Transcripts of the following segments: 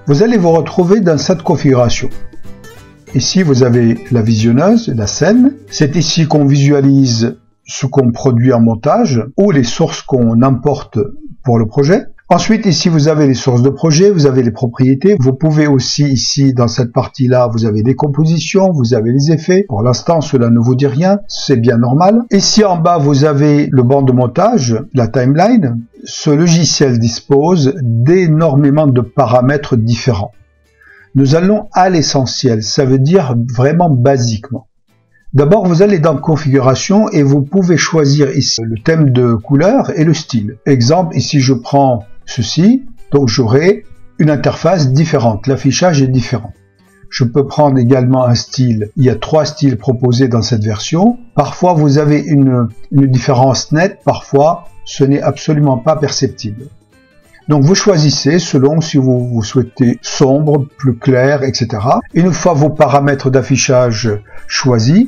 vous allez vous retrouver dans cette configuration. Ici, vous avez la visionneuse, la scène. C'est ici qu'on visualise ce qu'on produit en montage ou les sources qu'on importe pour le projet. Ensuite, ici, vous avez les sources de projet, vous avez les propriétés. Vous pouvez aussi, ici, dans cette partie-là, vous avez les compositions, vous avez les effets. Pour l'instant, cela ne vous dit rien, c'est bien normal. Ici, en bas, vous avez le banc de montage, la timeline. Ce logiciel dispose d'énormément de paramètres différents. Nous allons à l'essentiel, ça veut dire vraiment basiquement. D'abord, vous allez dans Configuration et vous pouvez choisir ici le thème de couleur et le style. Exemple, ici, je prends ceci, donc j'aurai une interface différente, l'affichage est différent. Je peux prendre également un style, il y a 3 styles proposés dans cette version. Parfois vous avez une différence nette, parfois ce n'est absolument pas perceptible. Donc vous choisissez selon si vous souhaitez sombre, plus clair, etc. Une fois vos paramètres d'affichage choisis,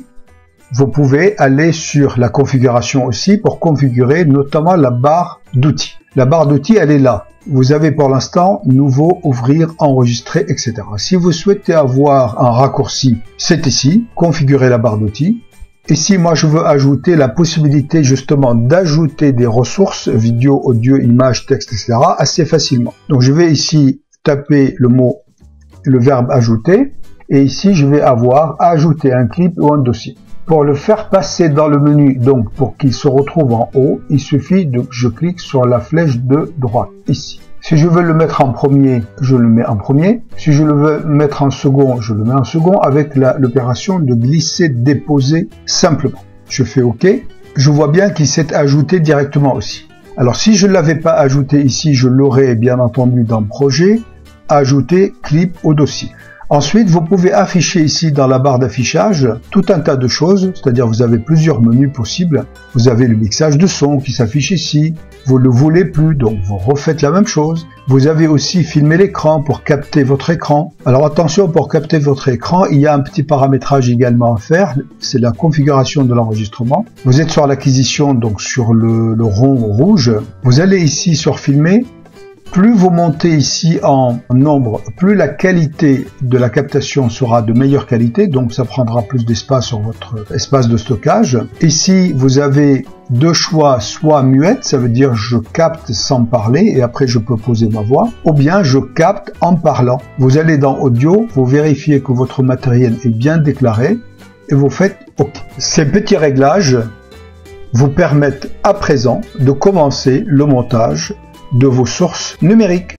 vous pouvez aller sur la configuration aussi pour configurer notamment la barre d'outils. La barre d'outils, elle est là. Vous avez pour l'instant nouveau, ouvrir, enregistrer, etc. Si vous souhaitez avoir un raccourci, c'est ici, configurer la barre d'outils. Ici, moi, je veux ajouter la possibilité justement d'ajouter des ressources, vidéo, audio, images, texte, etc. assez facilement. Donc, je vais ici taper le verbe ajouter et ici, je vais avoir ajouter un clip ou un dossier. Pour le faire passer dans le menu, donc pour qu'il se retrouve en haut, il suffit que je clique sur la flèche de droite, ici. Si je veux le mettre en premier, je le mets en premier. Si je le veux mettre en second, je le mets en second avec l'opération de glisser-déposer simplement. Je fais OK. Je vois bien qu'il s'est ajouté directement aussi. Alors si je ne l'avais pas ajouté ici, je l'aurais bien entendu dans Projet, ajouter clip au dossier. Ensuite, vous pouvez afficher ici dans la barre d'affichage tout un tas de choses, c'est-à-dire vous avez plusieurs menus possibles. Vous avez le mixage de son qui s'affiche ici, vous ne le voulez plus, donc vous refaites la même chose. Vous avez aussi filmé l'écran pour capter votre écran. Alors attention, pour capter votre écran, il y a un petit paramétrage également à faire, c'est la configuration de l'enregistrement. Vous êtes sur l'acquisition, donc sur le rond rouge. Vous allez ici sur filmer. Plus vous montez ici en nombre, plus la qualité de la captation sera de meilleure qualité, donc ça prendra plus d'espace sur votre espace de stockage. Ici, vous avez deux choix, soit muette, ça veut dire je capte sans parler et après je peux poser ma voix, ou bien je capte en parlant. Vous allez dans Audio, vous vérifiez que votre matériel est bien déclaré et vous faites OK. Ces petits réglages vous permettent à présent de commencer le montage de vos sources numériques.